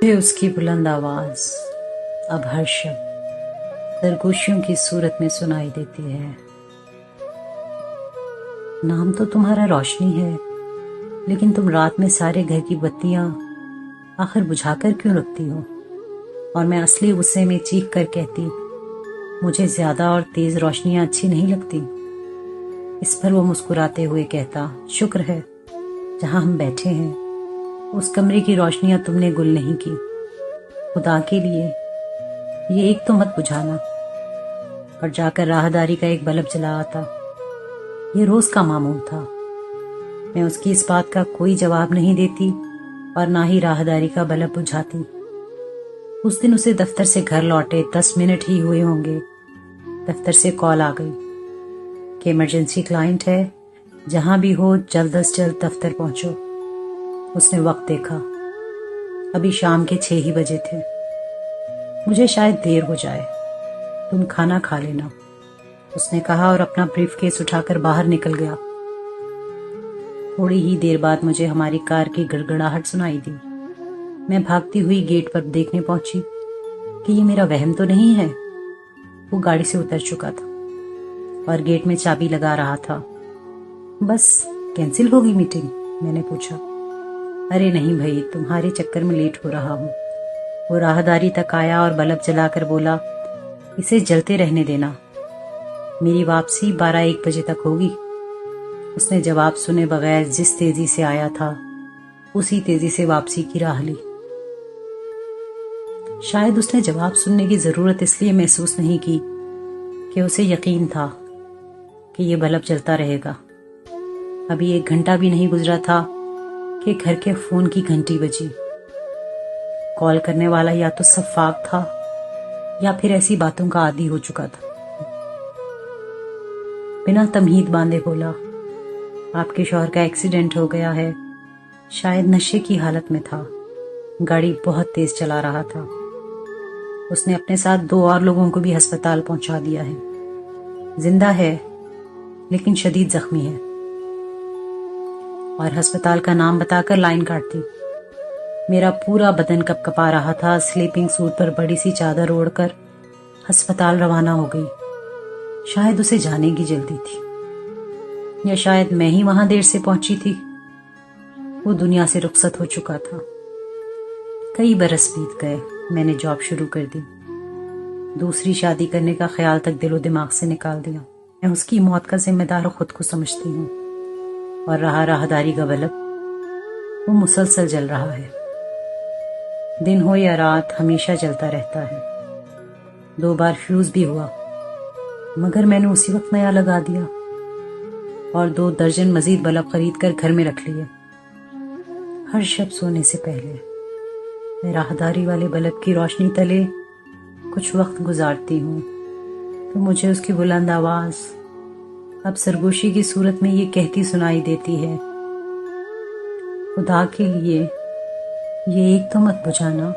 مجھے اس کی بلند آواز اب ہر شب سرگوشیوں کی صورت میں سنائی دیتی ہے۔ نام تو تمہارا روشنی ہے، لیکن تم رات میں سارے گھر کی بتیاں آخر بجھا کر کیوں رکھتی ہو؟ اور میں اصلی غصے میں چیخ کر کہتی، مجھے زیادہ اور تیز روشنیاں اچھی نہیں لگتی۔ اس پر وہ مسکراتے ہوئے کہتا، شکر ہے جہاں ہم بیٹھے ہیں اس کمرے کی روشنیاں تم نے گل نہیں کی۔ خدا کے لیے یہ ایک تو مت بجھانا۔ اور جا کر راہداری کا ایک بلب جلا آتا۔ یہ روز کا معمول تھا۔ میں اس کی اس بات کا کوئی جواب نہیں دیتی اور نہ ہی راہداری کا بلب بجھاتی۔ اس دن اسے دفتر سے گھر لوٹے 10 منٹ ہی ہوئے ہوں گے، دفتر سے کال آ گئی کہ ایمرجنسی کلائنٹ ہے، جہاں بھی ہو جلد از جلد دفتر پہنچو۔ اس نے وقت دیکھا، ابھی شام کے 6 ہی بجے تھے۔ مجھے شاید دیر ہو جائے، تم کھانا کھا لینا، اس نے کہا اور اپنا بریف کیس اٹھا کر باہر نکل گیا۔ تھوڑی ہی دیر بعد مجھے ہماری کار کی گڑگڑاہٹ سنائی دی۔ میں بھاگتی ہوئی گیٹ پر دیکھنے پہنچی کہ یہ میرا وہم تو نہیں ہے۔ وہ گاڑی سے اتر چکا تھا اور گیٹ میں چابی لگا رہا تھا۔ بس کینسل ہوگی میٹنگ؟ میں نے پوچھا۔ ارے نہیں بھائی، تمہارے چکر میں لیٹ ہو رہا ہوں۔ وہ راہداری تک آیا اور بلب جلا کر بولا، اسے جلتے رہنے دینا، میری واپسی 12-1 بجے تک ہوگی۔ اس نے جواب سنے بغیر جس تیزی سے آیا تھا اسی تیزی سے واپسی کی راہ لی۔ شاید اس نے جواب سننے کی ضرورت اس لیے محسوس نہیں کی کہ اسے یقین تھا کہ یہ بلب جلتا رہے گا۔ ابھی 1 گھنٹہ بھی نہیں گزرا تھا کہ گھر کے فون کی گھنٹی بجی۔ کال کرنے والا یا تو سفاک تھا یا پھر ایسی باتوں کا عادی ہو چکا تھا۔ بنا تمہید باندھے بولا، آپ کے شوہر کا ایکسیڈنٹ ہو گیا ہے۔ شاید نشے کی حالت میں تھا، گاڑی بہت تیز چلا رہا تھا۔ اس نے اپنے ساتھ 2 اور لوگوں کو بھی ہسپتال پہنچا دیا ہے۔ زندہ ہے لیکن شدید زخمی ہے۔ اور ہسپتال کا نام بتا کر لائن کاٹتی۔ میرا پورا بدن کپ کپا رہا تھا۔ سلیپنگ سوٹ پر بڑی سی چادر اوڑھ کر ہسپتال روانہ ہو گئی۔ شاید اسے جانے کی جلدی تھی، یا شاید میں ہی وہاں دیر سے پہنچی تھی۔ وہ دنیا سے رخصت ہو چکا تھا۔ کئی برس بیت گئے، میں نے جاب شروع کر دی، دوسری شادی کرنے کا خیال تک دل و دماغ سے نکال دیا۔ میں اس کی موت کا ذمہ دار خود کو سمجھتی ہوں، اور رہا راہداری کا بلب، وہ مسلسل جل رہا ہے۔ دن ہو یا رات ہمیشہ جلتا رہتا ہے۔ 2 بار فیوز بھی ہوا، مگر میں نے اسی وقت نیا لگا دیا اور 2 درجن مزید بلب خرید کر گھر میں رکھ لیے۔ ہر شب سونے سے پہلے میں راہداری والے بلب کی روشنی تلے کچھ وقت گزارتی ہوں، تو مجھے اس کی بلند آواز اب سرگوشی کی صورت میں یہ کہتی سنائی دیتی ہے، خدا کے لیے یہ ایک تو مت بجھانا۔